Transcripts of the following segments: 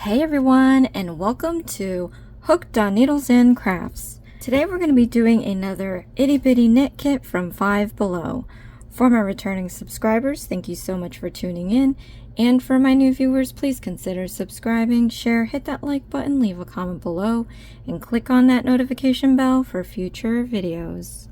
Hey everyone, and welcome to Hooked on Needles and Crafts. Today we're going to be doing another itty bitty knit kit from Five Below. For my returning subscribers, thank you so much for tuning in, and for my new viewers, please consider subscribing, share, hit that like button, leave a comment below, and click on that notification bell for future videos.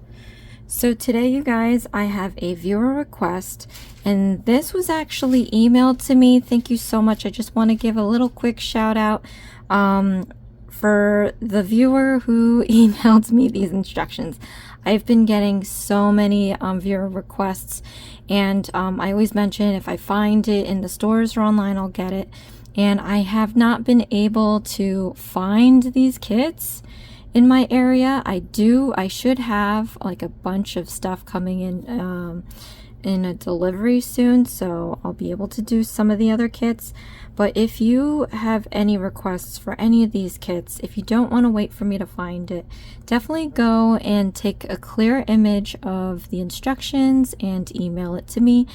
So today, you guys, I have a viewer request, and this was actually emailed to me. Thank you so much. I just want to give a little quick shout out for the viewer who emailed me these instructions. I've been getting so many viewer requests, and I always mention if I find it in the stores or online, I'll get it. And I have not been able to find these kits in my area. I should have like a bunch of stuff coming in a delivery soon, so I'll be able to do some of the other kits. But if you have any requests for any of these kits, if you don't want to wait for me to find it, definitely go and take a clear image of the instructions and email it to me,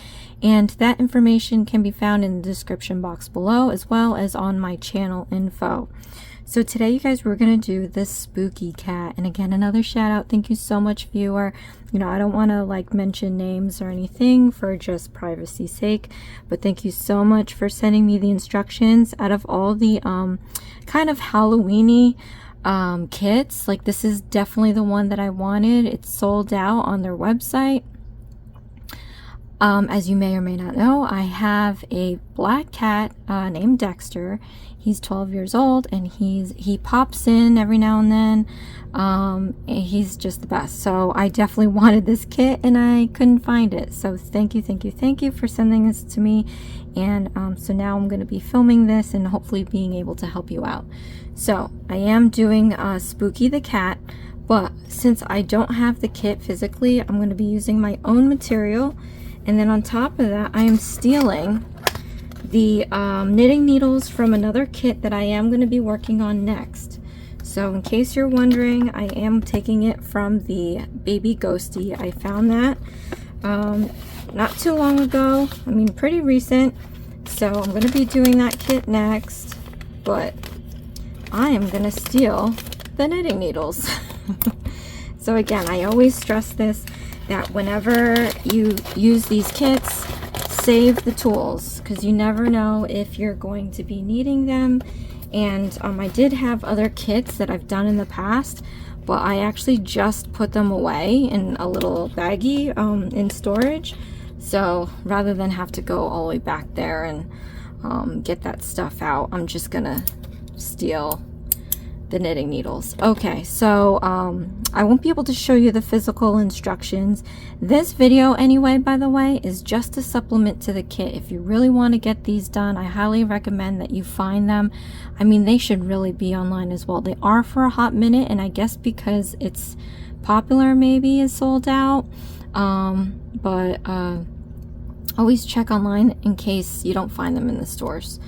and that information can be found in the description box below, as well as on my channel info. So today, you guys, we're going to do this spooky cat. And again, another shout out. Thank you so much, viewer. You know, I don't want to like mention names or anything for just privacy's sake, but thank you so much for sending me the instructions. Out of all the kind of Halloween-y kits, like this is definitely the one that I wanted. It's sold out on their website. As you may or may not know, I have a black cat named Dexter. He's 12 years old, and he pops in every now and then. And he's just the best. So I definitely wanted this kit, and I couldn't find it. So thank you for sending this to me. And so now I'm going to be filming this and hopefully being able to help you out. So I am doing Spooky the Cat, but since I don't have the kit physically, I'm going to be using my own material. And then on top of that, I am stealing the knitting needles from another kit that I am going to be working on next. So in case you're wondering, I am taking it from the Baby Ghosty. I found that not too long ago. I mean, pretty recent. So I'm going to be doing that kit next. But I am going to steal the knitting needles. So again, I always stress this, that whenever you use these kits, save the tools, because you never know if you're going to be needing them. And I did have other kits that I've done in the past, but I actually just put them away in a little baggie in storage. So rather than have to go all the way back there and get that stuff out, I'm just gonna steal the knitting needles. Okay, so I won't be able to show you the physical instructions. This video anyway, by the way, is just a supplement to the kit. If you really want to get these done, I highly recommend that you find them. I mean, they should really be online as well. They are for a hot minute, and I guess because it's popular, maybe is sold out. But always check online in case you don't find them in the stores.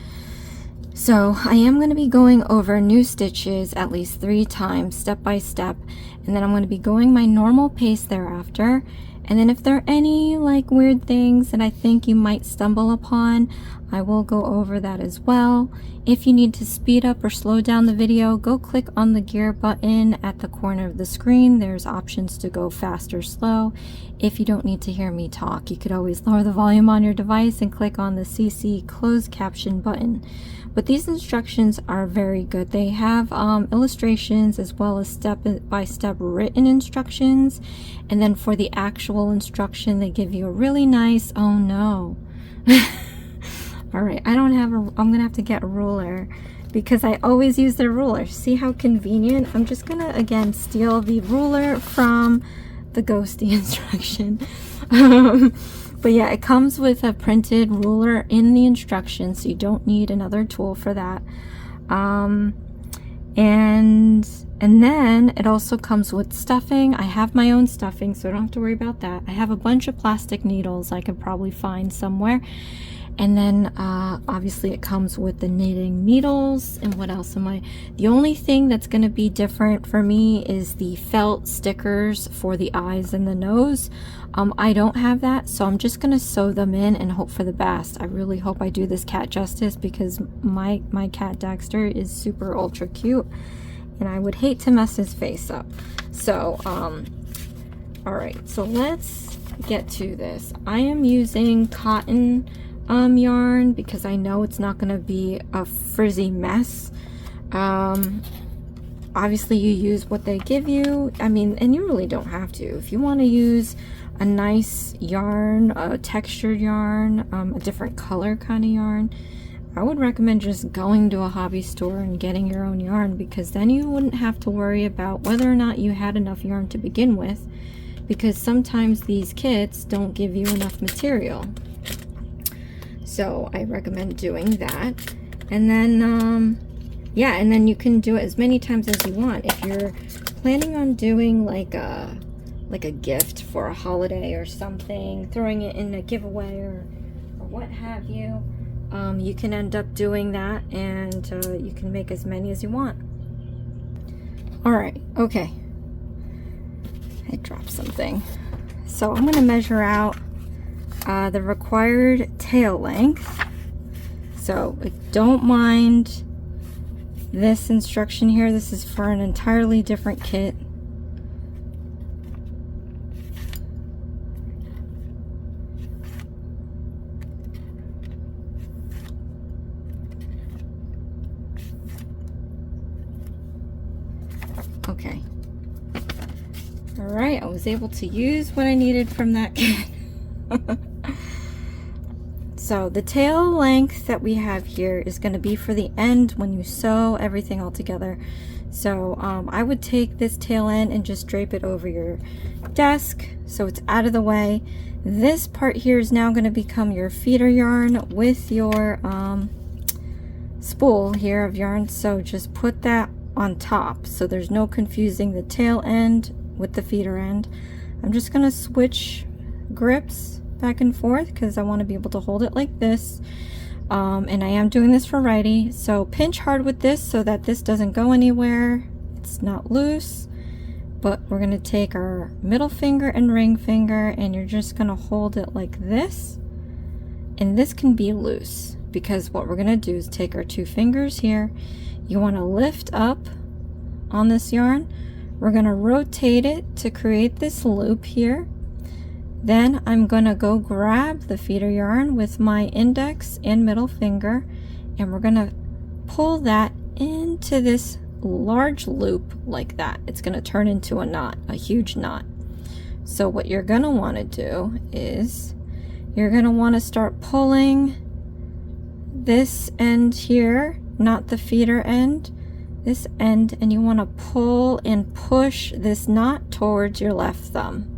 So I am going to be going over new stitches at least 3 times, step by step, and then I'm going to be going my normal pace thereafter. And then if there are any like weird things that I think you might stumble upon, I will go over that as well. If you need to speed up or slow down the video, go click on the gear button at the corner of the screen. There's options to go fast or slow. If you don't need to hear me talk, you could always lower the volume on your device and click on the CC closed caption button. But these instructions are very good. They have illustrations as well as step-by-step written instructions. And then for the actual instruction, they give you a really nice, oh no. All right, I'm gonna have to get a ruler because I always use the ruler. See how convenient? I'm just gonna, again, steal the ruler from the Ghosty instruction. But yeah, it comes with a printed ruler in the instructions, so you don't need another tool for that. And then it also comes with stuffing. I have my own stuffing, so I don't have to worry about that. I have a bunch of plastic needles I could probably find somewhere. And then obviously it comes with the knitting needles. And what else am I? The only thing that's going to be different for me is the felt stickers for the eyes and the nose. I don't have that, so I'm just going to sew them in and hope for the best. I really hope I do this cat justice, because my cat Dexter is super ultra cute and I would hate to mess his face up. So all right, so let's get to this. I am using cotton yarn because I know it's not going to be a frizzy mess. Obviously you use what they give you. I mean, and you really don't have to. If you want to use a nice yarn, a textured yarn, a different color kind of yarn, I would recommend just going to a hobby store and getting your own yarn, because then you wouldn't have to worry about whether or not you had enough yarn to begin with, because sometimes these kits don't give you enough material. So I recommend doing that. And then yeah, and then you can do it as many times as you want. If you're planning on doing like a gift for a holiday or something, throwing it in a giveaway or what have you, you can end up doing that, and you can make as many as you want. All right, okay, I dropped something. So I'm going to measure out the required tail length. So don't mind this instruction here. This is for an entirely different kit. Okay. All right, I was able to use what I needed from that kit. So the tail length that we have here is going to be for the end when you sew everything all together. So I would take this tail end and just drape it over your desk so it's out of the way. This part here is now going to become your feeder yarn with your spool here of yarn. So just put that on top so there's no confusing the tail end with the feeder end. I'm just going to switch grips back and forth because I want to be able to hold it like this, and I am doing this for righty, so pinch hard with this so that this doesn't go anywhere. It's not loose, but we're going to take our middle finger and ring finger, and you're just going to hold it like this, and this can be loose because what we're going to do is take our two fingers here. You want to lift up on this yarn. We're going to rotate it to create this loop here. Then I'm going to go grab the feeder yarn with my index and middle finger, and we're going to pull that into this large loop like that. It's going to turn into a knot, a huge knot. So what you're going to want to do is you're going to want to start pulling this end here, not the feeder end, this end, and you want to pull and push this knot towards your left thumb.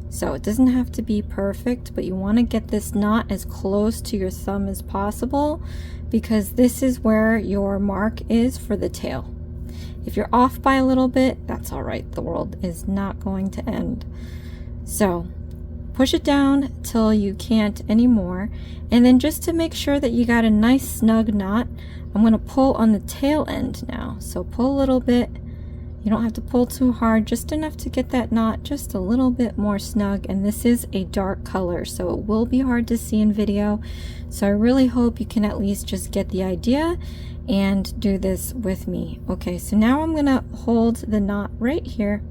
So it doesn't have to be perfect, but you want to get this knot as close to your thumb as possible, because this is where your mark is for the tail. If you're off by a little bit, that's all right. The world is not going to end. So push it down till you can't anymore. And then just to make sure that you got a nice snug knot, I'm going to pull on the tail end now. So pull a little bit. You don't have to pull too hard, just enough to get that knot just a little bit more snug. And this is a dark color, so it will be hard to see in video. So I really hope you can at least just get the idea and do this with me. Okay, so now I'm gonna hold the knot right here,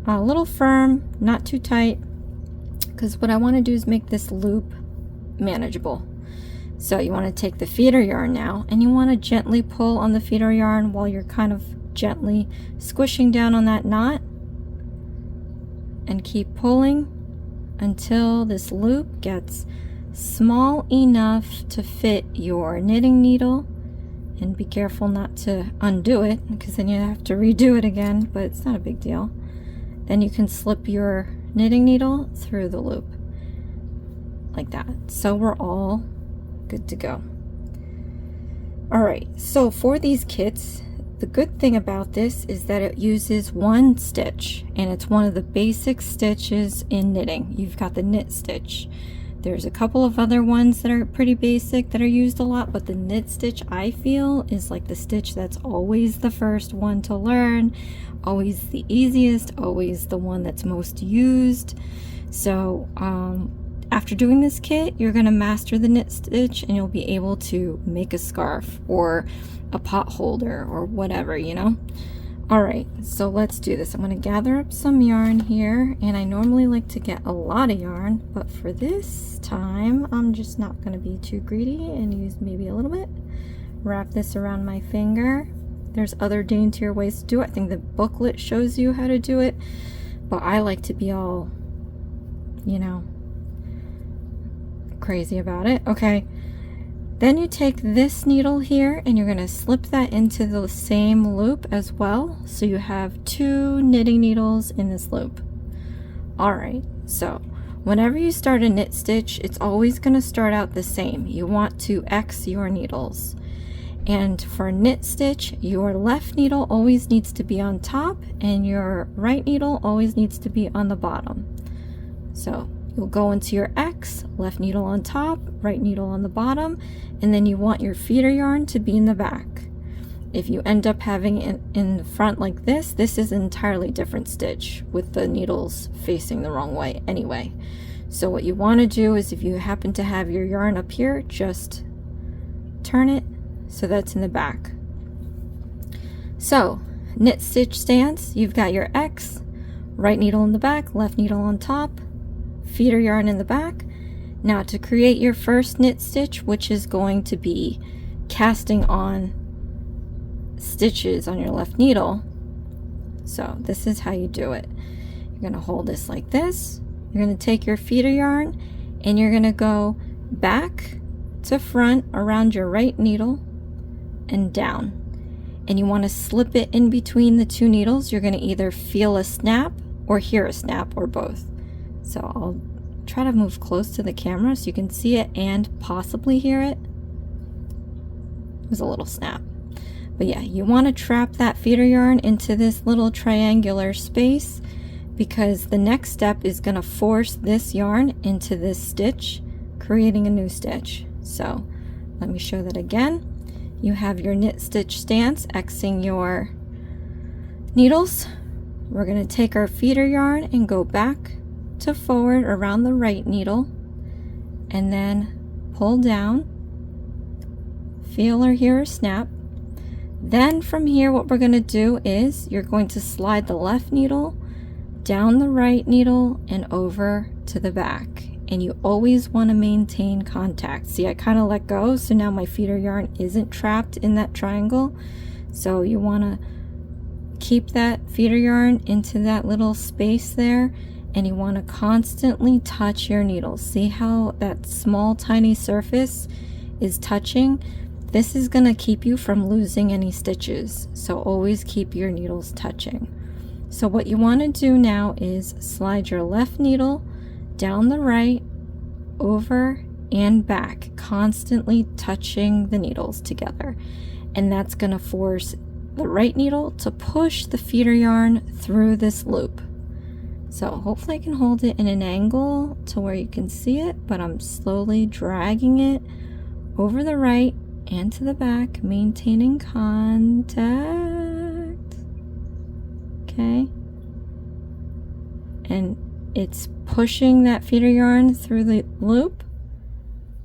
a little firm, not too tight, because what I want to do is make this loop manageable. So you want to take the feeder yarn now, and you want to gently pull on the feeder yarn while you're kind of gently squishing down on that knot, and keep pulling until this loop gets small enough to fit your knitting needle. And be careful not to undo it, because then you have to redo it again, but it's not a big deal. Then you can slip your knitting needle through the loop like that. So we're all good to go. All right, so for these kits, the good thing about this is that it uses one stitch, and it's one of the basic stitches in knitting. You've got the knit stitch. There's a couple of other ones that are pretty basic that are used a lot, but the knit stitch, I feel, is like the stitch that's always the first one to learn, always the easiest, always the one that's most used. So after doing this kit, you're going to master the knit stitch and you'll be able to make a scarf or a pot holder or whatever, you know. All right, so let's do this. I'm going to gather up some yarn here, and I normally like to get a lot of yarn, but for this time I'm just not going to be too greedy and use maybe a little bit. Wrap this around my finger. There's other daintier ways to do it. I think the booklet shows you how to do it, but I like to be all, you know, crazy about it. Okay, then you take this needle here and you're going to slip that into the same loop as well, so you have 2 knitting needles in this loop. All right, so whenever you start a knit stitch, it's always going to start out the same. You want to X your needles, and for a knit stitch, your left needle always needs to be on top and your right needle always needs to be on the bottom. So you'll go into your X, left needle on top, right needle on the bottom, and then you want your feeder yarn to be in the back. If you end up having it in the front like this, this is an entirely different stitch with the needles facing the wrong way anyway. So what you want to do is, if you happen to have your yarn up here, just turn it so that's in the back. So knit stitch stance, you've got your X, right needle in the back, left needle on top, feeder yarn in the back. Now to create your first knit stitch, which is going to be casting on stitches on your left needle, so this is how you do it. You're going to hold this like this, you're going to take your feeder yarn and you're going to go back to front around your right needle and down, and you want to slip it in between the 2 needles. You're going to either feel a snap or hear a snap or both. So I'll try to move close to the camera so you can see it and possibly hear it. It was a little snap. But yeah, you want to trap that feeder yarn into this little triangular space, because the next step is going to force this yarn into this stitch, creating a new stitch. So let me show that again. You have your knit stitch stance, Xing your needles. We're going to take our feeder yarn and go back to forward around the right needle and then pull down, feel or hear a snap. Then from here, what we're going to do is you're going to slide the left needle down the right needle and over to the back, and you always want to maintain contact. See, I kind of let go, so now my feeder yarn isn't trapped in that triangle. So you want to keep that feeder yarn into that little space there, and you want to constantly touch your needles. See how that small tiny surface is touching? This is going to keep you from losing any stitches, so always keep your needles touching. So what you want to do now is slide your left needle down the right, over and back, constantly touching the needles together, and that's going to force the right needle to push the feeder yarn through this loop. So hopefully I can hold it in an angle to where you can see it, but I'm slowly dragging it over the right and to the back, maintaining contact. Okay. And it's pushing that feeder yarn through the loop,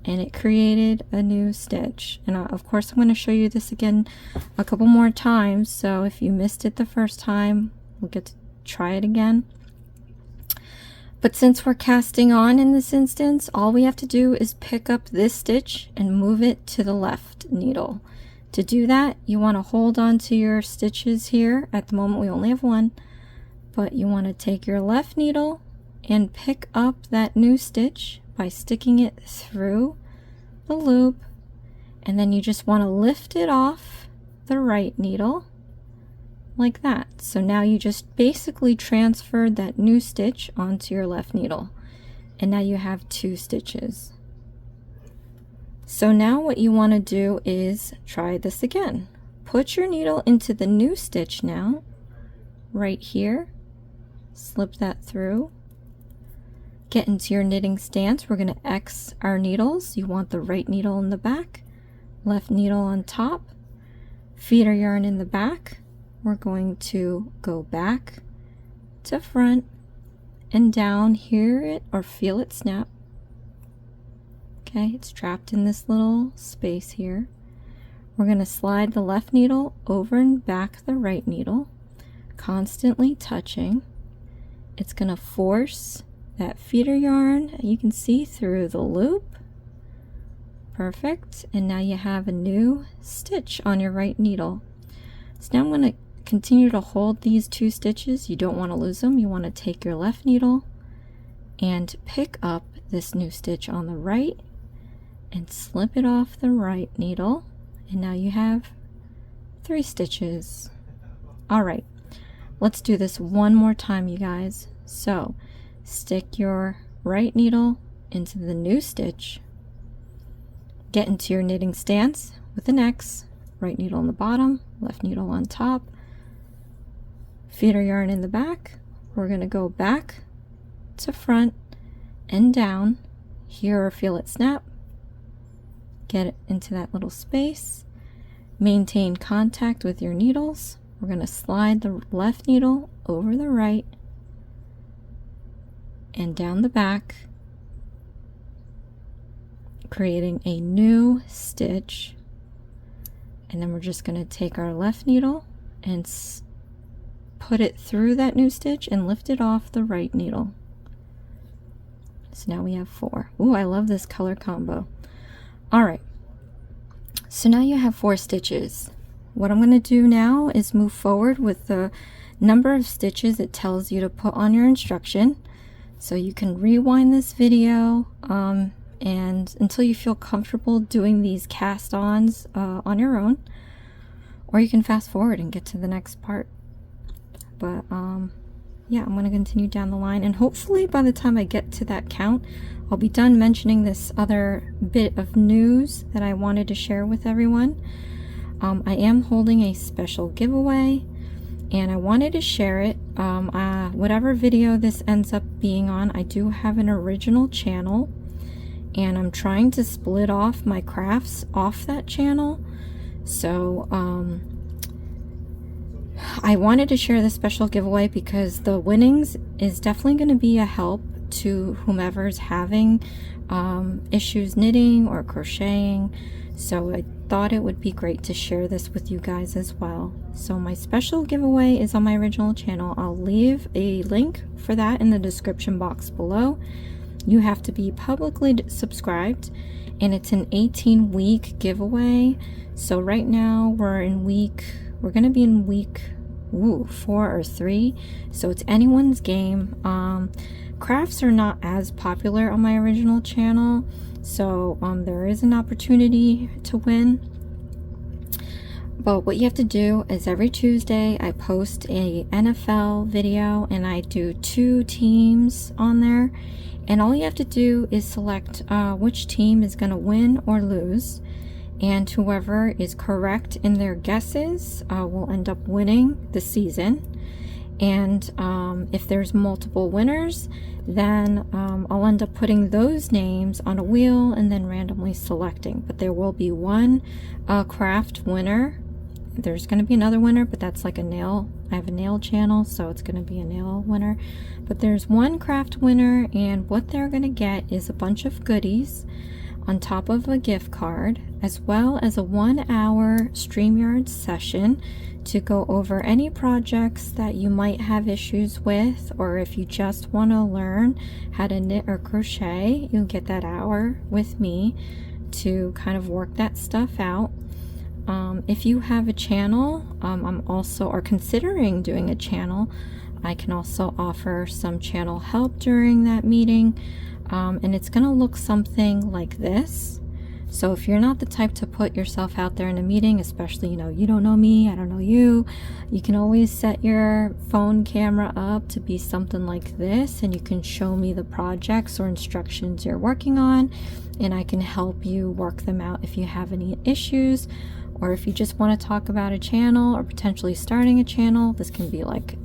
and it created a new stitch. And of course I'm going to show you this again a couple more times, so if you missed it the first time, we'll get to try it again. But since we're casting on in this instance, all we have to do is pick up this stitch and move it to the left needle. To do that, you want to hold on to your stitches here. At the moment we only have one, but you want to take your left needle and pick up that new stitch by sticking it through the loop, and then you just want to lift it off the right needle like that. So now you just basically transferred that new stitch onto your left needle, and now you have 2 stitches. So now what you want to do is try this again. Put your needle into the new stitch now, right here, slip that through. Get into your knitting stance. We're going to X our needles. You want the right needle in the back, left needle on top, feeder yarn in the back. We're going to go back to front and down, hear it or feel it snap. Okay, it's trapped in this little space here. We're going to slide the left needle over and back the right needle, constantly touching. It's going to force that feeder yarn. You can see through the loop. Perfect. And now you have a new stitch on your right needle. So now I'm going to continue to hold these 2 stitches. You don't want to lose them. You want to take your left needle and pick up this new stitch on the right and slip it off the right needle. And now you have 3 stitches. All right, let's do this one more time, you guys. So stick your right needle into the new stitch, get into your knitting stance with an X, right needle on the bottom, left needle on top, feeder yarn in the back. We're going to go back to front and down, hear or feel it snap, get it into that little space, maintain contact with your needles. We're going to slide the left needle over the right and down the back, creating a new stitch. And then we're just going to take our left needle and put it through that new stitch and lift it off the right needle. So now we have 4. Ooh, I love this color combo. All right, so now you have 4 stitches. What I'm going to do now is move forward with the number of stitches it tells you to put on your instruction. So you can rewind this video and until you feel comfortable doing these cast-ons on your own, or you can fast forward and get to the next part. But yeah, I'm going to continue down the line, and hopefully by the time I get to that count, I'll be done mentioning this other bit of news that I wanted to share with everyone. I am holding a special giveaway, and I wanted to share it. Whatever video this ends up being on, I do have an original channel, and I'm trying to split off my crafts off that channel. So I wanted to share this special giveaway because the winnings is definitely going to be a help to whomever's having issues knitting or crocheting. So I thought it would be great to share this with you guys as well. So my special giveaway is on my original channel. I'll leave a link for that in the description box below. You have to be publicly subscribed, and it's an 18-week giveaway. So right now we're going to be in week 4 or 3. So it's anyone's game. Crafts are not as popular on my original channel, so there is an opportunity to win. But what you have to do is every Tuesday I post a NFL video, and I do 2 teams on there, and all you have to do is select which team is going to win or lose, and whoever is correct in their guesses will end up winning the season. And if there's multiple winners, then I'll end up putting those names on a wheel and then randomly selecting. But there will be one craft winner. There's going to be another winner, but that's like a nail. I have a nail channel, so it's going to be a nail winner. But there's one craft winner, and what they're going to get is a bunch of goodies on top of a gift card, as well as a 1-hour StreamYard session to go over any projects that you might have issues with, or if you just want to learn how to knit or crochet, you'll get that hour with me to kind of work that stuff out. If you have a channel, I'm also, or considering doing a channel, I can also offer some channel help during that meeting. And it's going to look something like this. So if you're not the type to put yourself out there in a meeting, especially, you don't know me, I don't know you, you can always set your phone camera up to be something like this, and you can show me the projects or instructions you're working on, and I can help you work them out if you have any issues, or if you just want to talk about a channel or potentially starting a channel. This can be like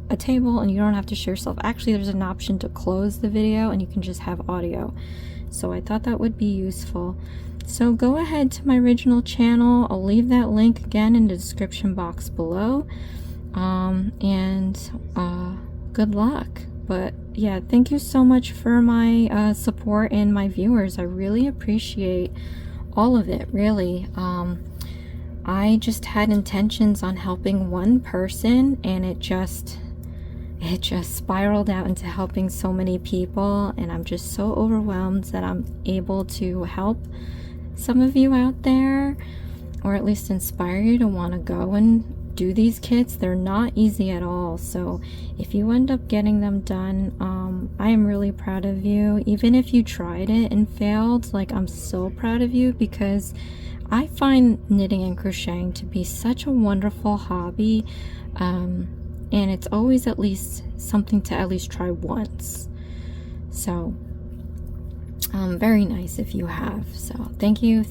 a table and you don't have to share yourself. Actually, there's an option to close the video and you can just have audio. So I thought that would be useful. So go ahead to my original channel. I'll leave that link again in the description box below. Good luck. But yeah, thank you so much for my support and my viewers. I really appreciate all of it, really. I just had intentions on helping one person, and it just spiraled out into helping so many people, and I'm just so overwhelmed that I'm able to help some of you out there, or at least inspire you to want to go and do these kits. They're not easy at all, so if you end up getting them done, I am really proud of you. Even if you tried it and failed, like, I'm so proud of you, because I find knitting and crocheting to be such a wonderful hobby, and it's always at least something to at least try once. So very nice if you have. So thank you,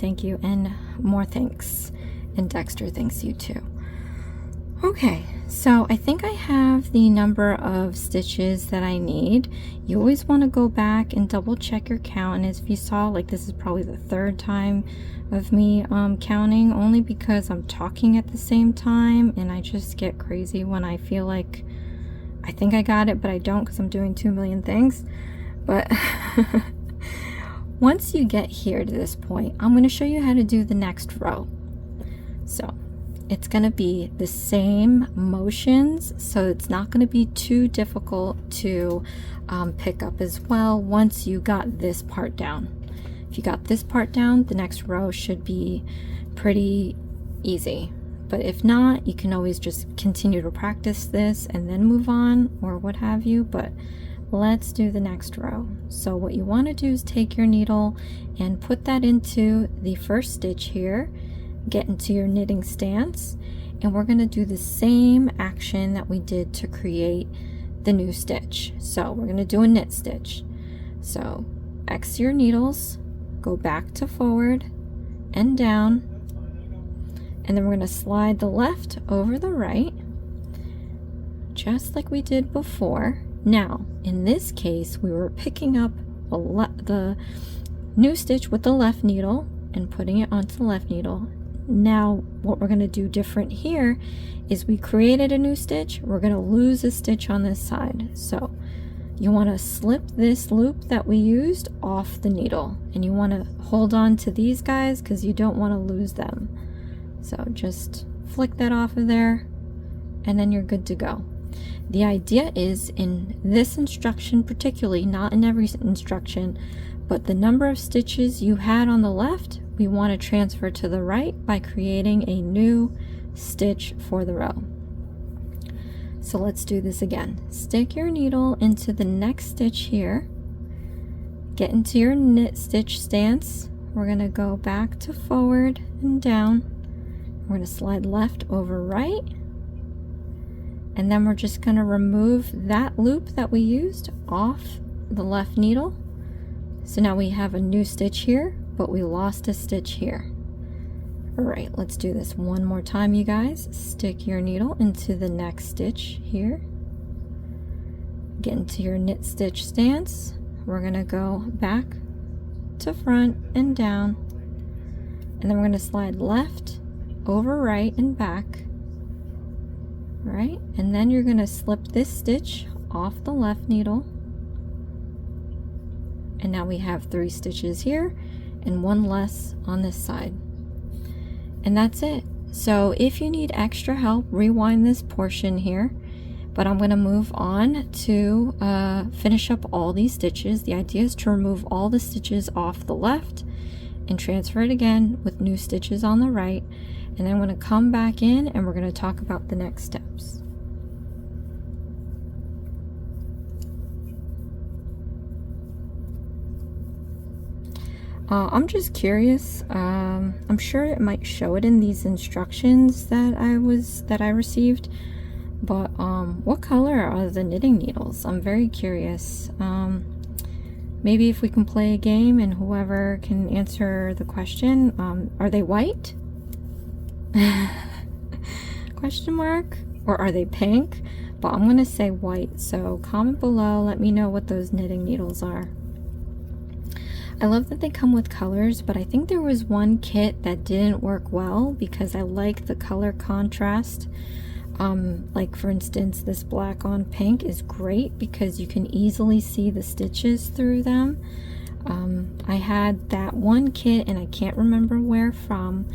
and more thanks. And Dexter thanks you too. Okay, so I think I have the number of stitches that I need. You always want to go back and double check your count, and as you saw, like, this is probably the third time of me counting, only because I'm talking at the same time and I just get crazy when I feel like I think I got it, but I don't, because I'm doing 2 million things. But once you get here to this point, I'm going to show you how to do the next row. So it's going to be the same motions, so it's not going to be too difficult to pick up as well once you got this part down. If you got this part down, the next row should be pretty easy. But if not, you can always just continue to practice this and then move on, or what have you. But let's do the next row. So what you want to do is take your needle and put that into the first stitch here. Get into your knitting stance, and we're going to do the same action that we did to create the new stitch. So we're going to do a knit stitch. So X your needles, go back to forward and down, and then we're going to slide the left over the right, just like we did before. Now in this case, we were picking up the new stitch with the left needle and putting it onto the left needle. Now what we're going to do different here is we created a new stitch. We're going to lose a stitch on this side. So you want to slip this loop that we used off the needle, and you want to hold on to these guys because you don't want to lose them. So just flick that off of there, and then you're good to go. The idea is, in this instruction particularly, not in every instruction, but the number of stitches you had on the left, we want to transfer to the right by creating a new stitch for the row. So let's do this again. Stick your needle into the next stitch here, get into your knit stitch stance. We're going to go back to forward and down. We're going to slide left over right, and then we're just going to remove that loop that we used off the left needle. So now we have a new stitch here, but we lost a stitch here. All right, let's do this one more time, you guys. Stick your needle into the next stitch here. Get into your knit stitch stance. We're gonna go back to front and down, and then we're gonna slide left over right and back. All right, and then you're gonna slip this stitch off the left needle. And now we have 3 stitches here and 1 less on this side. And that's it. So if you need extra help, rewind this portion here, but I'm going to move on to finish up all these stitches. The idea is to remove all the stitches off the left and transfer it again with new stitches on the right, and then I'm going to come back in and we're going to talk about the next steps. I'm just curious. I'm sure it might show it in these instructions that I received, but what color are the knitting needles? I'm very curious. Maybe if we can play a game and whoever can answer the question, are they white? Question mark? Or are they pink? but I'm going to say white. So comment below, let me know what those knitting needles are. I love that they come with colors, but I think there was one kit that didn't work well because I like the color contrast. Like for instance, this black on pink is great because you can easily see the stitches through them. I had that one kit and I can't remember where from.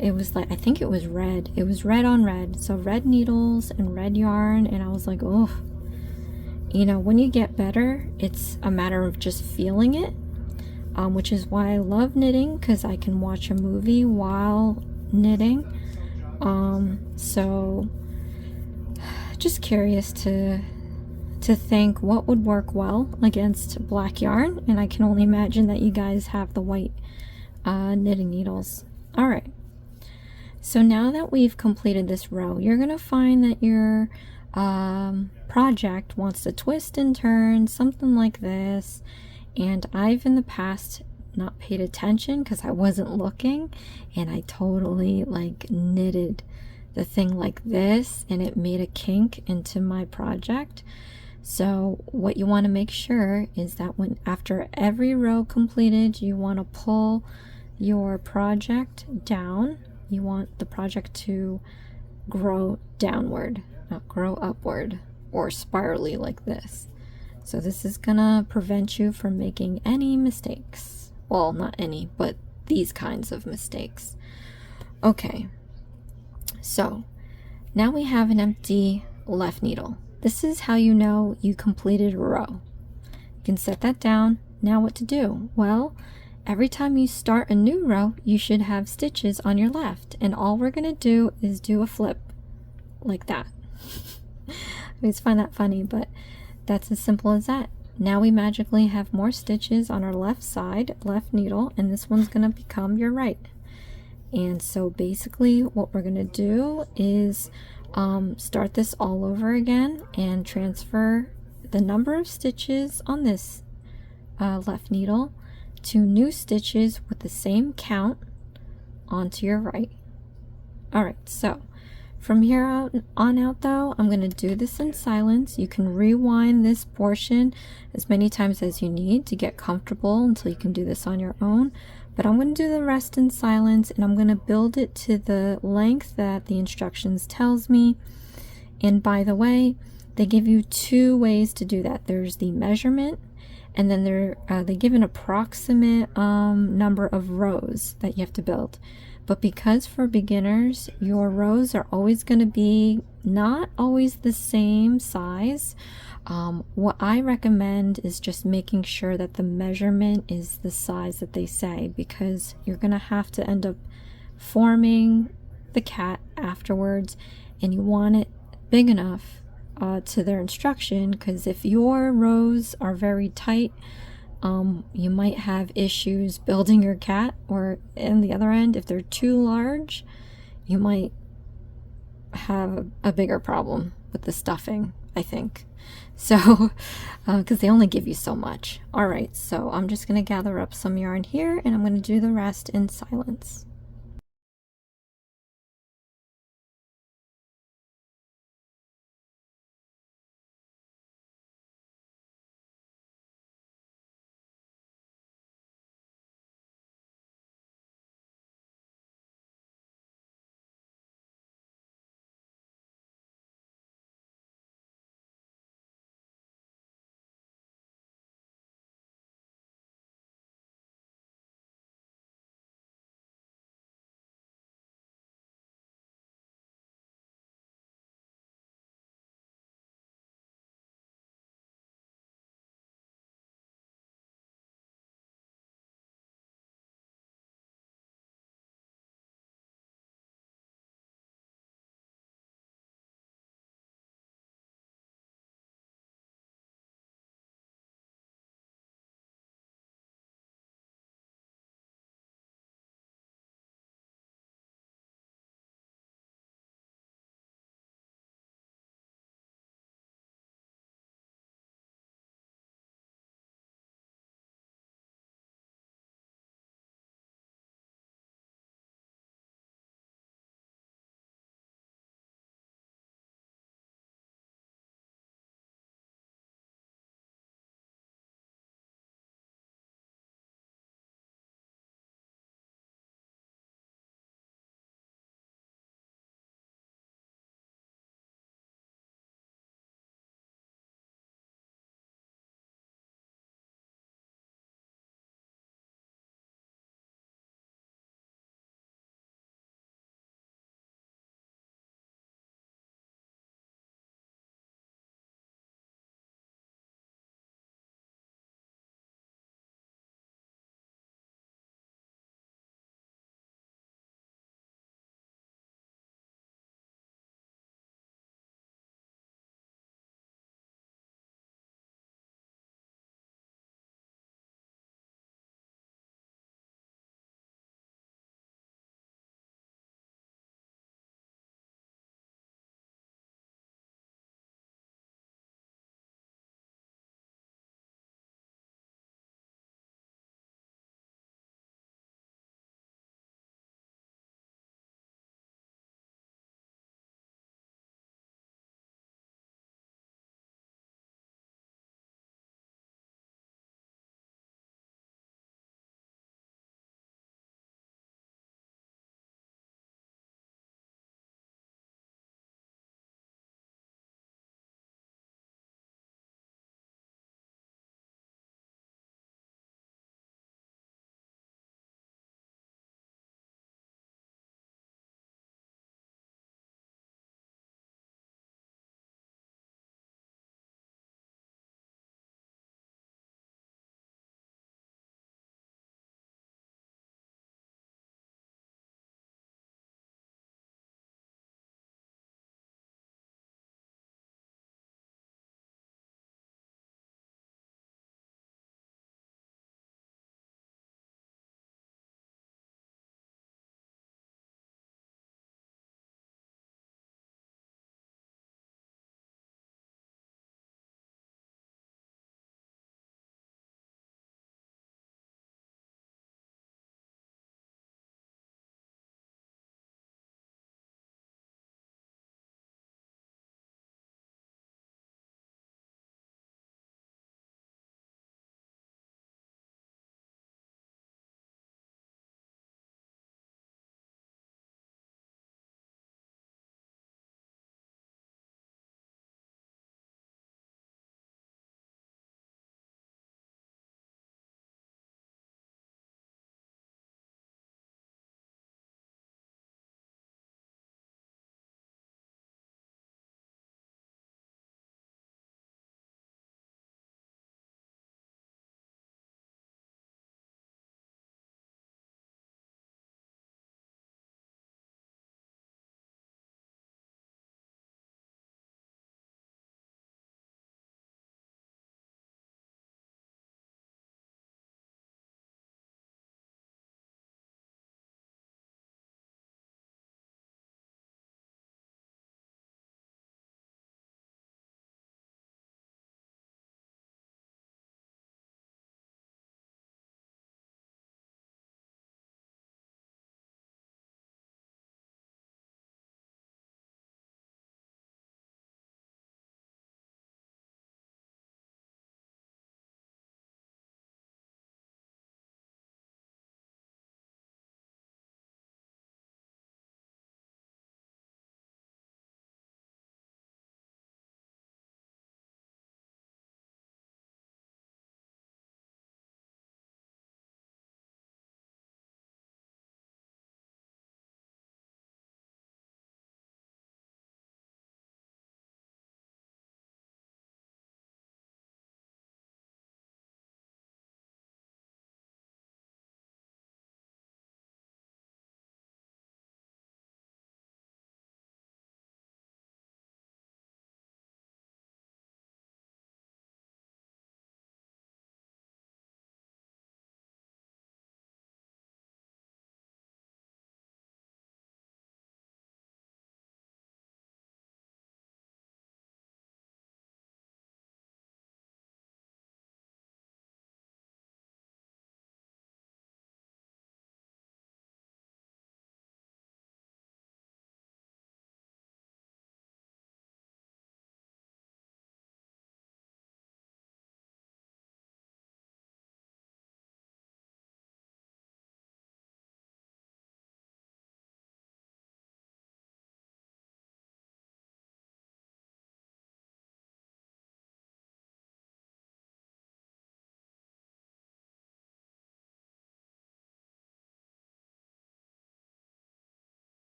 It was like, I think it was red. It was red on red. So red needles and red yarn, and I was like, oh, you know, when you get better, it's a matter of just feeling it. Which is why I love knitting, because I can watch a movie while knitting. So just curious to think what would work well against black yarn, and I can only imagine that you guys have the white knitting needles. All right, so now that we've completed this row, you're gonna find that your project wants to twist and turn, something like this. And I've in the past not paid attention because I wasn't looking, and I totally like knitted the thing like this, and it made a kink into my project. So what you want to make sure is that when after every row completed, you want to pull your project down. You want the project to grow downward, not grow upward or spirally like this. So this is gonna prevent you from making any mistakes. Well, not any, but these kinds of mistakes. Okay, so now we have an empty left needle. This is how you know you completed a row. You can set that down. Now what to do? Well, every time you start a new row, you should have stitches on your left, and all we're gonna do is do a flip like that. I always find that funny, but that's as simple as that. Now we magically have more stitches on our left side, left needle, and this one's gonna become your right. And so basically what we're gonna do is start this all over again and transfer the number of stitches on this left needle to new stitches with the same count onto your right. All right, so from here on out though, I'm going to do this in silence. You can rewind this portion as many times as you need to get comfortable until you can do this on your own. But I'm going to do the rest in silence, and I'm going to build it to the length that the instructions tells me. And by the way, they give you two ways to do that. There's the measurement, and then they give an approximate number of rows that you have to build. But because for beginners, your rows are always going to be not always the same size, what I recommend is just making sure that the measurement is the size that they say, because you're going to have to end up forming the cat afterwards, and you want it big enough to their instruction, because if your rows are very tight, you might have issues building your cat, or in the other end, if they're too large, you might have a bigger problem with the stuffing, I think. So, because they only give you so much. All right, so I'm just going to gather up some yarn here, and I'm going to do the rest in silence.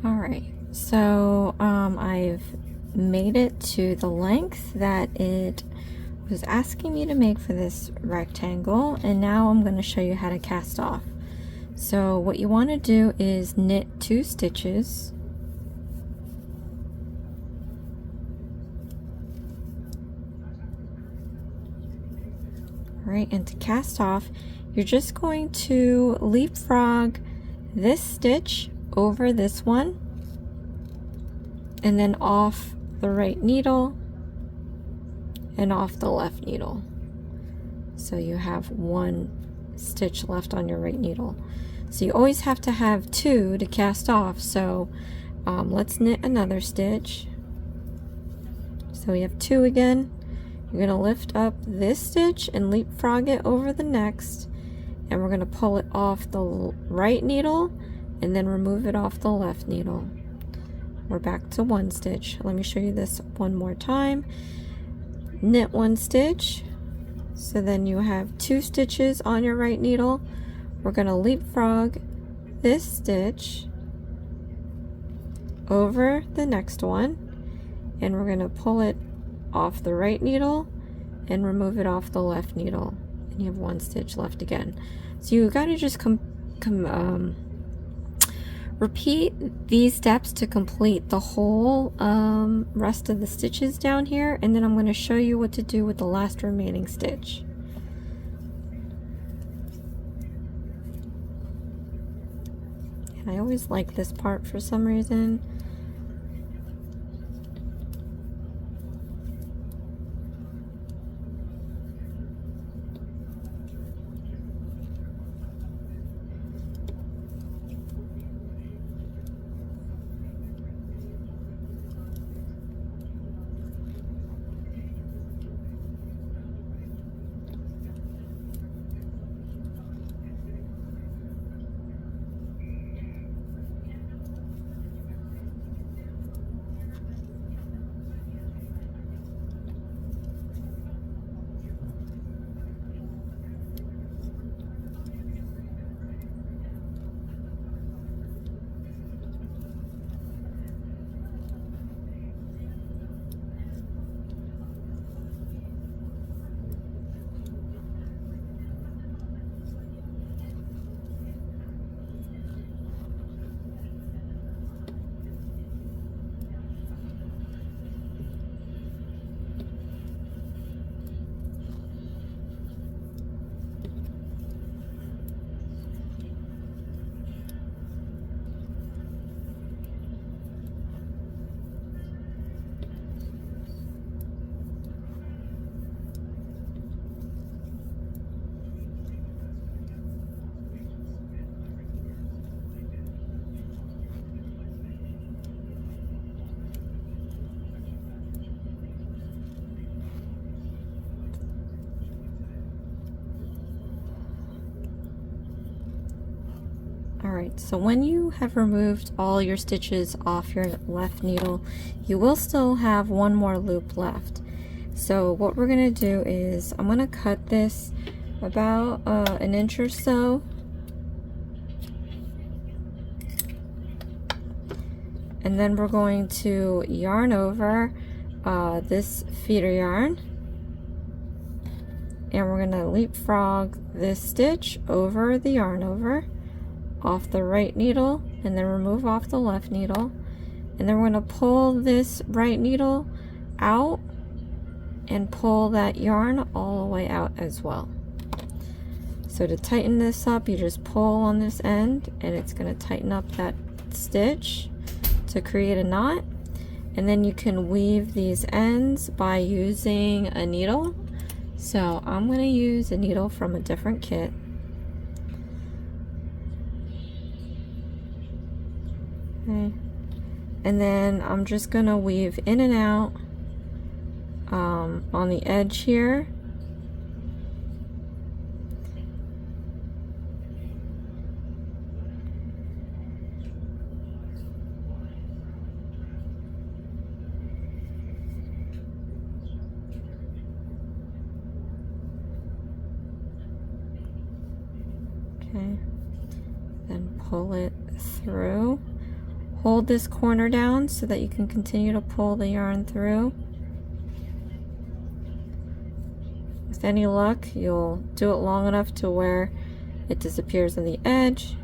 All right, so I've made it to the length that it was asking me to make for this rectangle, and now I'm going to show you how to cast off. So what you want to do is knit 2 stitches. All right, and to cast off, you're just going to leapfrog this stitch over this one, and then off the right needle and off the left needle. So you have 1 stitch left on your right needle. So you always have to have 2 to cast off. So let's knit another stitch. So we have 2 again. You're going to lift up this stitch and leapfrog it over the next, and we're going to pull it off the right needle and then remove it off the left needle. We're back to 1 stitch. Let me show you this one more time. Knit 1 stitch, so then you have 2 stitches on your right needle. We're going to leapfrog this stitch over the next one, and we're going to pull it off the right needle and remove it off the left needle, and you have 1 stitch left again. So you got to just repeat these steps to complete the whole rest of the stitches down here, and then I'm going to show you what to do with the last remaining stitch. And I always like this part for some reason. Alright, so when you have removed all your stitches off your left needle, you will still have 1 more loop left. So what we're going to do is I'm going to cut this about 1 inch or so, and then we're going to yarn over this feeder yarn, and we're going to leapfrog this stitch over the yarn over, off the right needle, and then remove off the left needle, and then we're going to pull this right needle out and pull that yarn all the way out as well. So to tighten this up, you just pull on this end and it's going to tighten up that stitch to create a knot, and then you can weave these ends by using a needle. So I'm going to use a needle from a different kit. Okay. And then I'm just going to weave in and out on the edge here. Okay. Then pull it through. hold this corner down so that you can continue to pull the yarn through. With any luck, you'll do it long enough to where it disappears on the edge.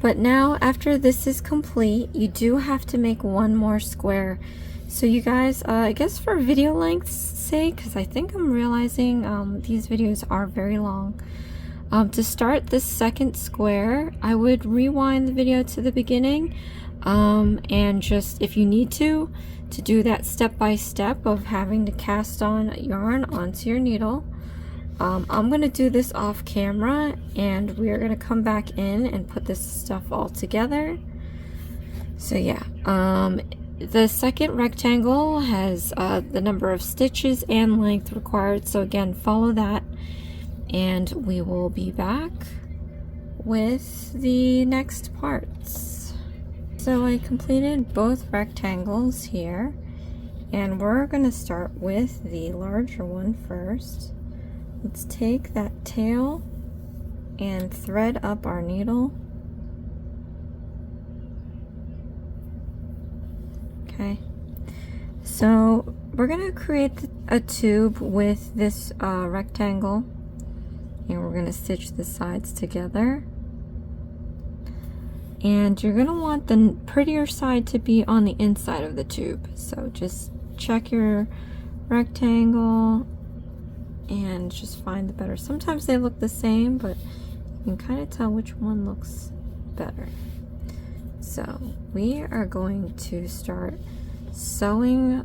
But now, after this is complete, you do have to make one more square. So you guys, I guess for video length's sake, because I think I'm realizing these videos are very long, to start this second square, I would rewind the video to the beginning, and just, if you need to do that step-by-step of having to cast on yarn onto your needle. I'm going to do this off camera, and we are going to come back in and put this stuff all together. So yeah, the second rectangle has the number of stitches and length required, so again, follow that, and we will be back with the next parts. So I completed both rectangles here, and we're going to start with the larger one first. Let's take that tail and thread up our needle. Okay, so we're going to create a tube with this rectangle, and we're going to stitch the sides together. And you're going to want the prettier side to be on the inside of the tube. So just check your rectangle and just find the better. Sometimes they look the same, but you can kind of tell which one looks better. So we are going to start sewing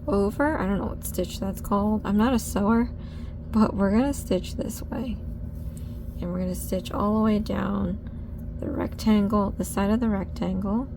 over, I don't know what stitch that's called. I'm not a sewer, but we're going to stitch this way. And we're going to stitch all the way down the rectangle, the side of the rectangle.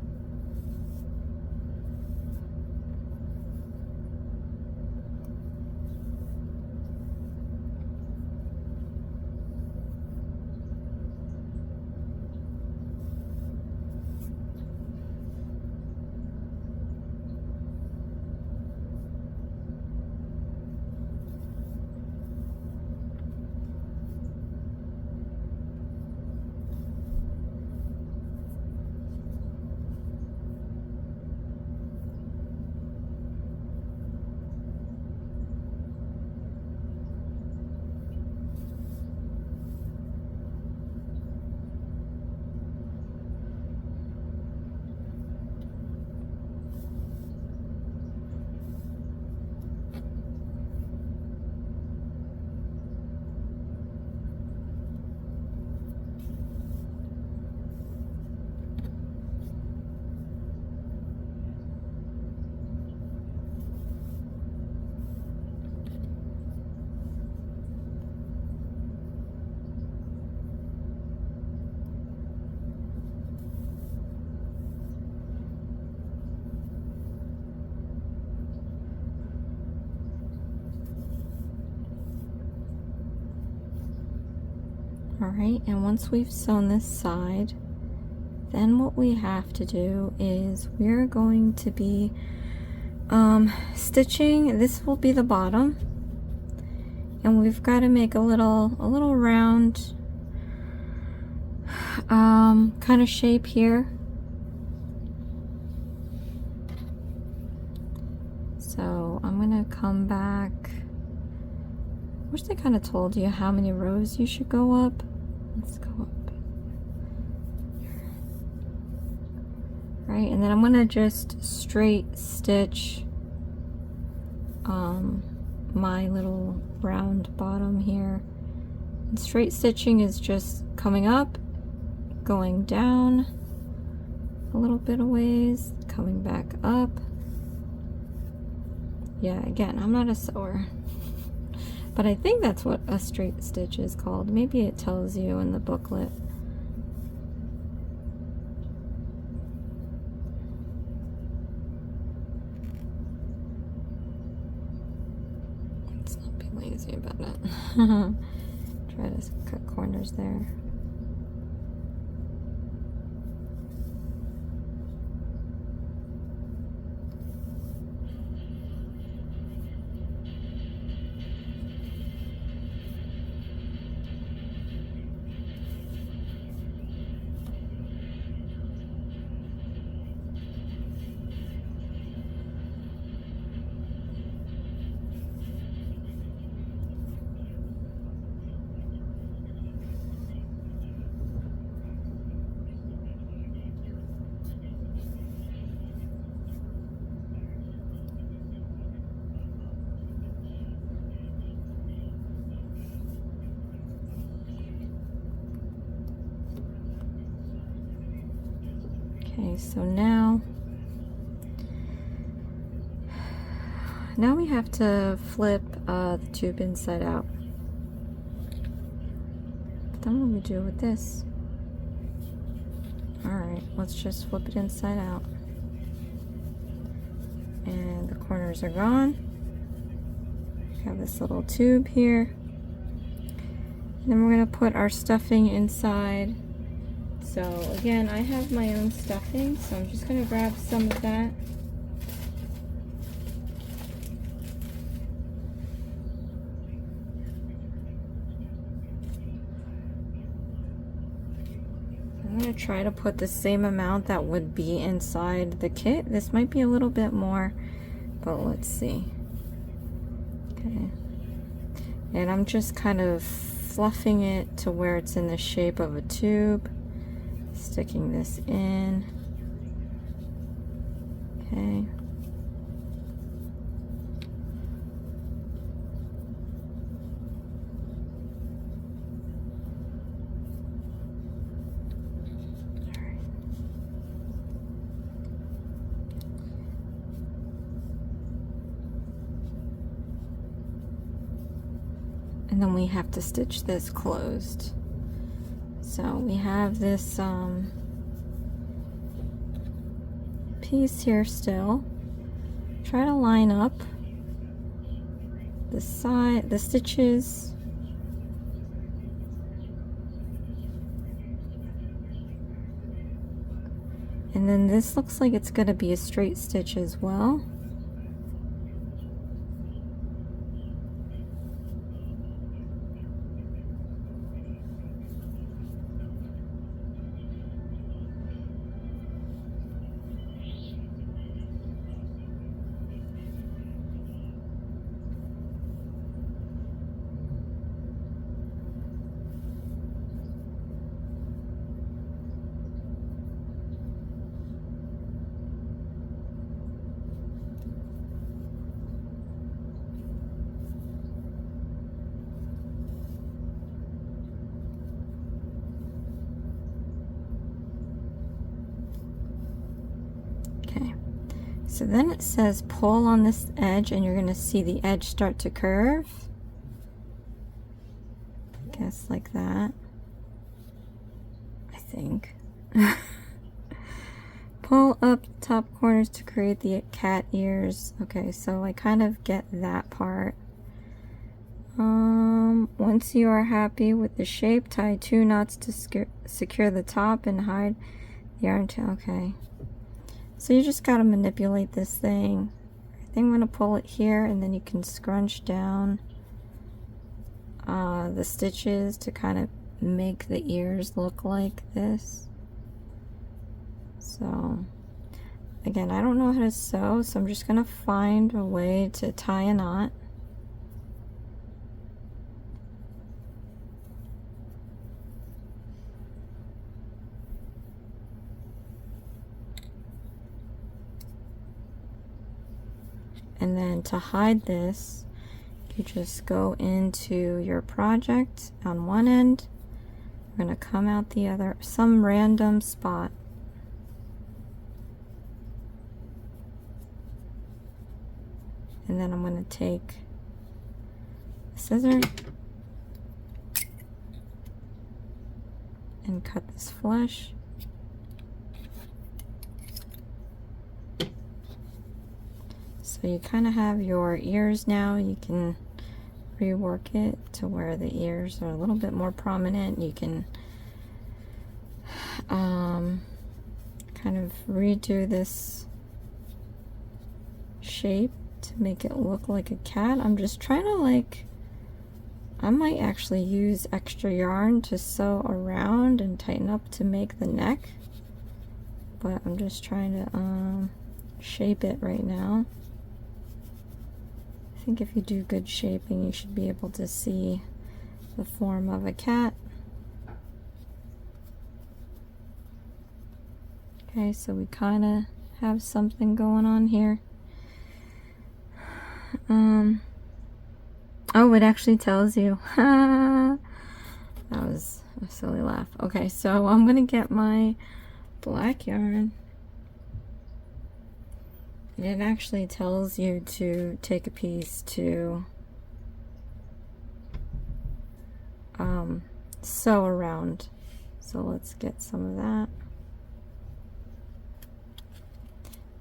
Alright, and once we've sewn this side, then what we have to do is we're going to be stitching, this will be the bottom, and we've got to make a little round kind of shape here. So I'm gonna come back. I wish they kind of told you how many rows you should go up. Let's go up. Right, and then I'm gonna just straight stitch my little round bottom here. And straight stitching is just coming up, going down a little bit of ways, coming back up. Yeah, again, I'm not a sewer. But I think that's what a straight stitch is called. Maybe it tells you in the booklet. Let's not be lazy about it. Try to cut corners there. Okay, so now we have to flip the tube inside out. But then what do we do with this? Alright, let's just flip it inside out. And the corners are gone. We have this little tube here. And then we're going to put our stuffing inside. So again, I have my own stuffing, so I'm just going to grab some of that. I'm going to try to put the same amount that would be inside the kit. This might be a little bit more, but let's see. Okay. And I'm just kind of fluffing it to where it's in the shape of a tube. Sticking this in. Okay. And then we have to stitch this closed. So we have this piece here still. Try to line up the side, the stitches. And then this looks like it's going to be a straight stitch as well. So then it says pull on this edge and you're going to see the edge start to curve. I guess like that. I think. Pull up the top corners to create the cat ears. Okay, so I kind of get that part. Once you are happy with the shape, tie 2 knots to secure the top and hide the yarn tail. Okay. So you just got to manipulate this thing. I think I'm going to pull it here and then you can scrunch down the stitches to kind of make the ears look like this. So again, I don't know how to sew, so I'm just going to find a way to tie a knot. And then to hide this, you just go into your project on one end. We're going to come out the other, some random spot. And then I'm going to take a scissor and cut this flush. So you kind of have your ears now. You can rework it to where the ears are a little bit more prominent. You can kind of redo this shape to make it look like a cat. I'm just trying to I might actually use extra yarn to sew around and tighten up to make the neck. But I'm just trying to shape it right now. I think if you do good shaping, you should be able to see the form of a cat. Okay, so we kind of have something going on here. Oh, it actually tells you. That was a silly laugh. Okay, so I'm gonna get my black yarn It actually tells you to take a piece to sew around. So let's get some of that.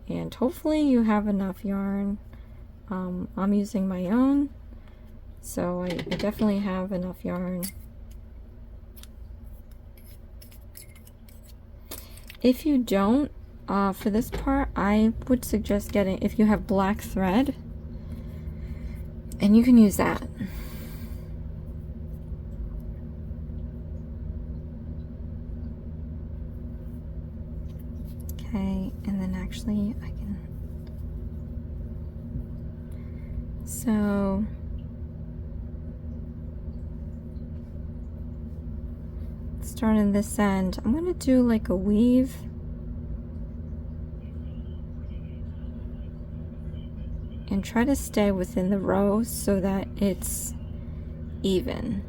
And hopefully you have enough yarn. I'm using my own, so I definitely have enough yarn. If you don't, for this part, I would suggest getting, if you have black thread, and you can use that. Okay, and then actually I can, so starting this end, I'm gonna do like a weave. And try to stay within the row so that it's even.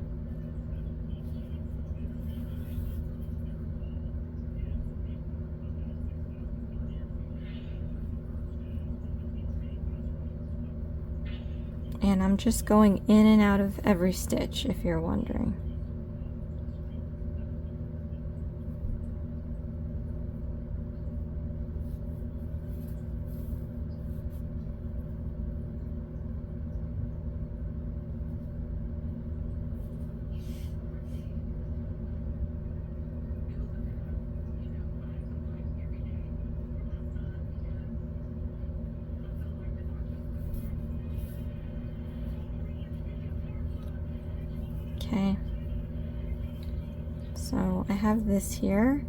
And I'm just going in and out of every stitch, if you're wondering. Okay, so I have this here.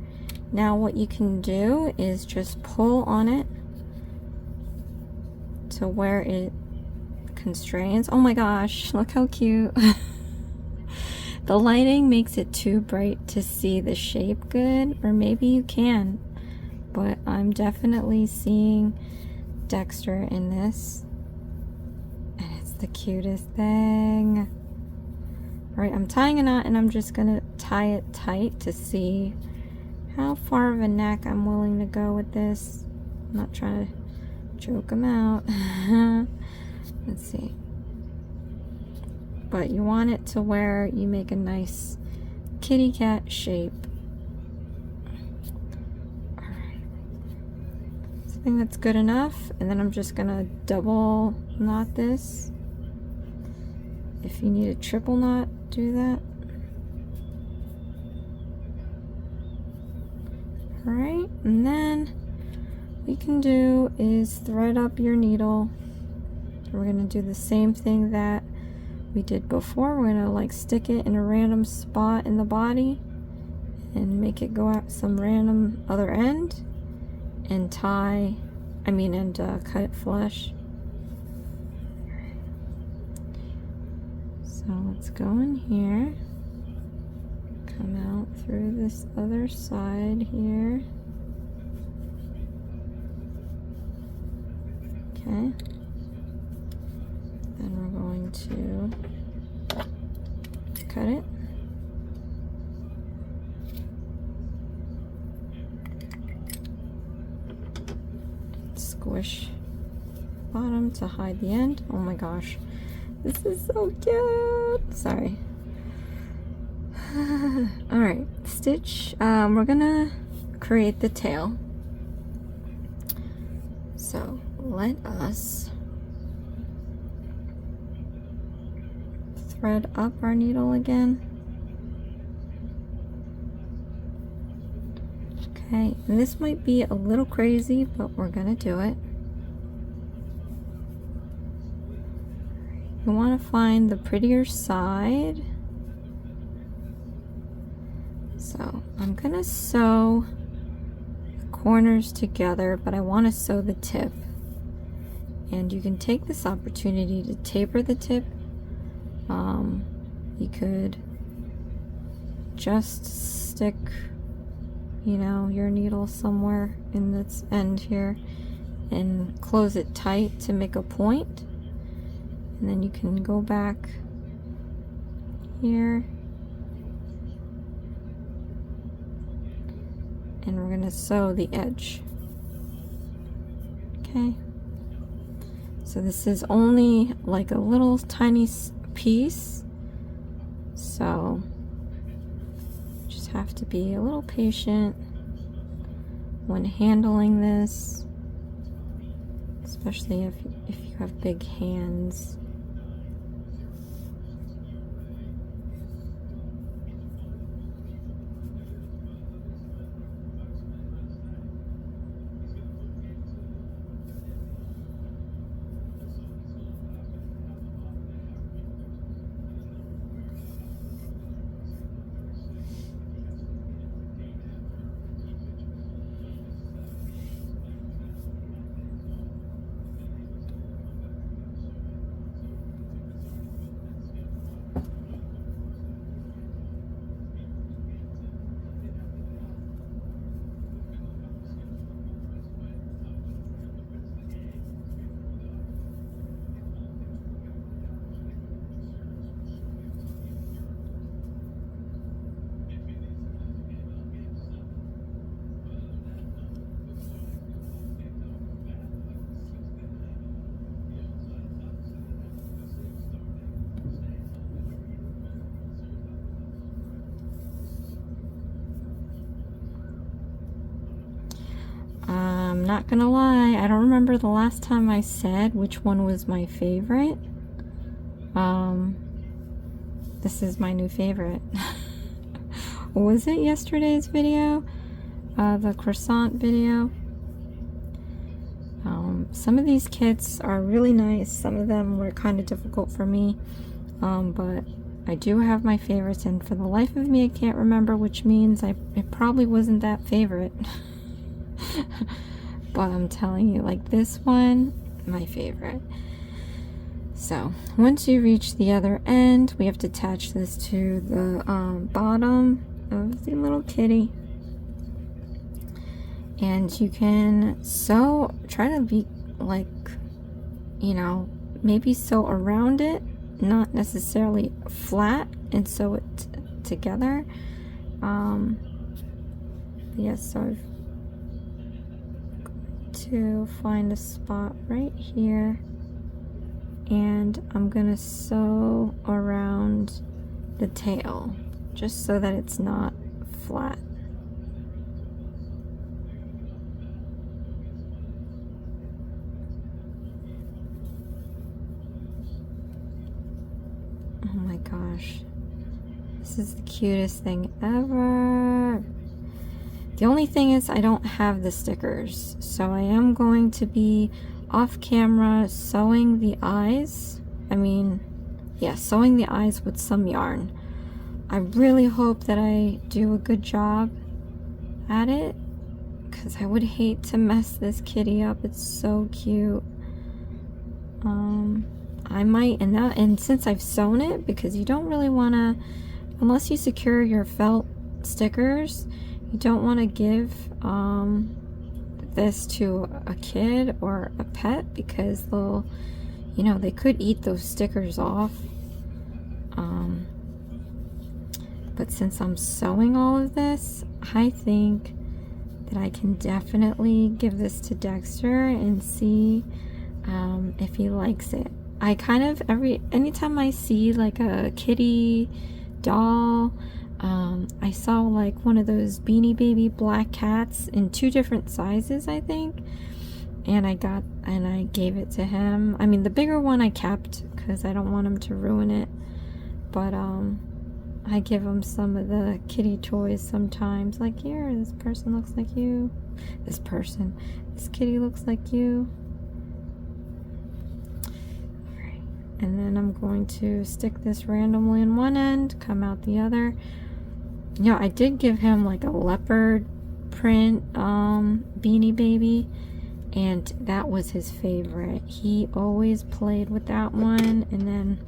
Now what you can do is just pull on it to where it constrains. Oh my gosh, look how cute. The lighting makes it too bright to see the shape good, or maybe you can, but I'm definitely seeing Dexter in this, and it's the cutest thing. Alright, I'm tying a knot, and I'm just gonna tie it tight to see how far of a neck I'm willing to go with this. I'm not trying to choke them out. Let's see. But you want it to where you make a nice kitty cat shape. Alright. So I think that's good enough, and then I'm just gonna double knot this. If you need a triple knot, do that. Alright, and then what you can do is thread up your needle. We're going to do the same thing that we did before. We're going to like stick it in a random spot in the body and make it go out some random other end and tie, cut it flush. So let's go in here, come out through this other side here. Okay. Then we're going to cut it. Squish bottom to hide the end. Oh my gosh. This is so cute. Sorry. Alright, stitch. We're gonna create the tail. So let us thread up our needle again. Okay, and this might be a little crazy, but we're gonna do it. You want to find the prettier side. So I'm gonna sew the corners together, but I want to sew the tip. And you can take this opportunity to taper the tip. You could just stick, your needle somewhere in this end here and close it tight to make a point. And then you can go back here. And we're going to sew the edge. Okay, So this is only like a little tiny piece. So just have to be a little patient when handling this, especially if you have big hands. I'm not gonna lie, I don't remember the last time I said which one was my favorite. This is my new favorite. Was it yesterday's video? The croissant video? Some of these kits are really nice. Some of them were kind of difficult for me. But I do have my favorites, and for the life of me I can't remember, which means it probably wasn't that favorite. But I'm telling you, like this one, my favorite. So once you reach the other end, we have to attach this to the bottom of the little kitty. And you can sew, try to be like, you know, maybe sew around it, not necessarily flat, and sew it together. Yes, so I've to find a spot right here, and I'm gonna sew around the tail just so that it's not flat. Oh my gosh, this is the cutest thing ever. The only thing is I don't have the stickers, so I am going to be off camera sewing the eyes. Sewing the eyes with some yarn. I really hope that I do a good job at it, because I would hate to mess this kitty up. It's so cute. I might, and since I've sewn it, because you don't really want to, unless you secure your felt stickers, you don't want to give this to a kid or a pet, because they'll, you know, they could eat those stickers off. But since I'm sewing all of this, I think that I can definitely give this to Dexter and see if he likes it. I kind of, anytime I see like a kitty doll, I saw like one of those Beanie Baby black cats in 2 different sizes, I think, and I gave it to him. I mean, the bigger one I kept because I don't want him to ruin it, but I give him some of the kitty toys sometimes, like, here, this person looks like you, this kitty looks like you. Alright, and then I'm going to stick this randomly in one end, come out the other. You know, I did give him like a leopard print Beanie Baby, and that was his favorite. He always played with that one. And then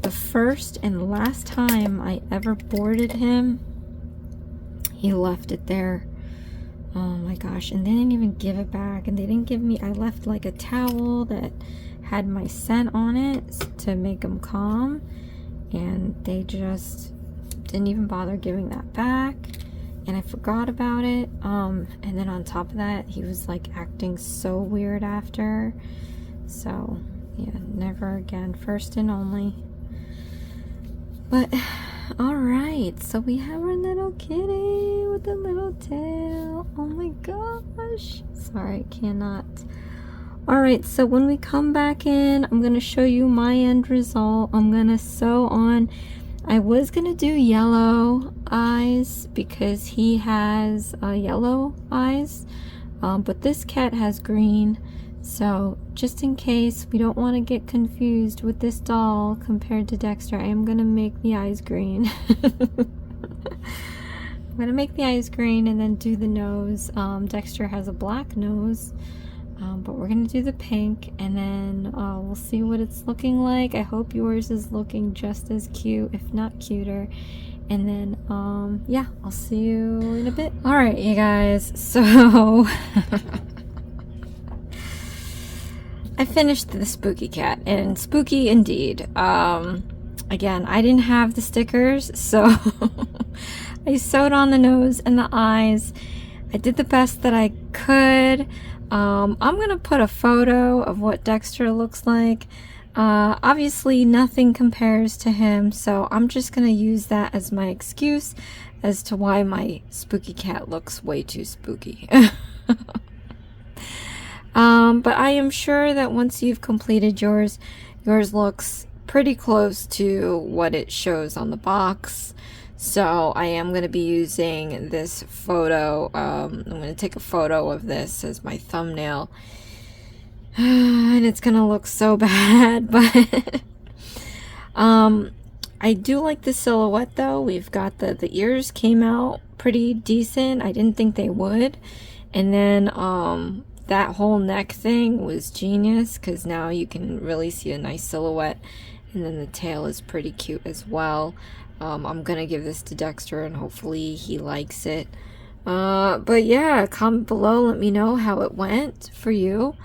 the first and last time I ever boarded him, he left it there. Oh my gosh, and they didn't even give it back, and they didn't give me, I left like a towel that had my scent on it to make him calm, and they just didn't even bother giving that back, and I forgot about it. And then on top of that, he was like acting so weird after, So yeah, never again, first and only. But all right, so we have our little kitty with a little tail. Oh my gosh, sorry, I cannot. All right, so when we come back in, I'm gonna show you my end result. I'm gonna sew on. I was gonna do yellow eyes because he has yellow eyes, but this cat has green. So just in case we don't want to get confused with this doll compared to Dexter, I am gonna make the eyes green. I'm gonna make the eyes green and then do the nose. Dexter has a black nose. But we're gonna do the pink, and then we'll see what it's looking like. I hope yours is looking just as cute, if not cuter. And then yeah, I'll see you in a bit. All right, you guys, so I finished the spooky cat, and spooky indeed. Again, I didn't have the stickers, so I sewed on the nose and the eyes. I did the best that I could. I'm gonna put a photo of what Dexter looks like. Obviously nothing compares to him, so I'm just gonna use that as my excuse as to why my spooky cat looks way too spooky. But I am sure that once you've completed yours looks pretty close to what it shows on the box. So I am going to be using this photo. I'm going to take a photo of this as my thumbnail. And it's going to look so bad, but I do like the silhouette though. We've got the ears came out pretty decent. I didn't think they would. And then that whole neck thing was genius because now you can really see a nice silhouette. And then the tail is pretty cute as well. I'm gonna give this to Dexter and hopefully he likes it. But yeah, comment below, let me know how it went for you.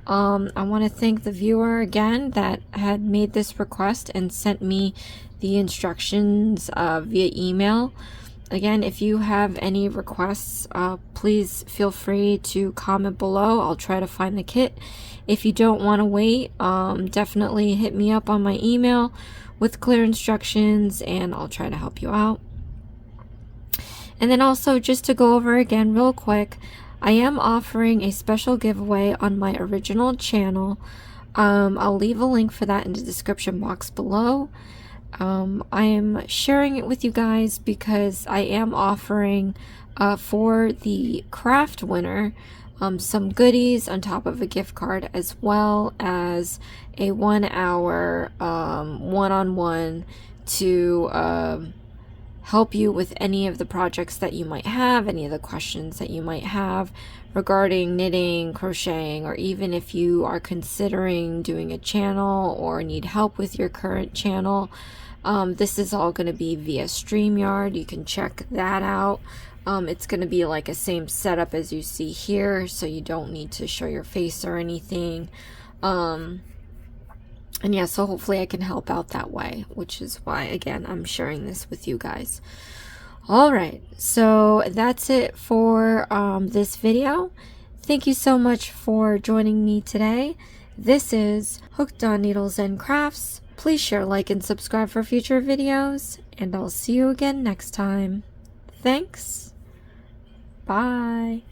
I want to thank the viewer again that had made this request and sent me the instructions via email. Again, if you have any requests, please feel free to comment below. I'll try to find the kit. If you don't want to wait, definitely hit me up on my email with clear instructions and I'll try to help you out. And then also, just to go over again real quick, I am offering a special giveaway on my original channel. I'll leave a link for that in the description box below. I am sharing it with you guys because I am offering for the craft winner some goodies on top of a gift card, as well as a 1 hour one-on-one to help you with any of the projects that you might have, any of the questions that you might have regarding knitting, crocheting, or even if you are considering doing a channel or need help with your current channel. This is all going to be via StreamYard. You can check that out. It's going to be like a same setup as you see here, so you don't need to show your face or anything. And yeah, so hopefully I can help out that way, which is why, again, I'm sharing this with you guys. Alright, so that's it for this video. Thank you so much for joining me today. This is Hooked on Needles and Crafts. Please share, like, and subscribe for future videos, and I'll see you again next time. Thanks. Bye.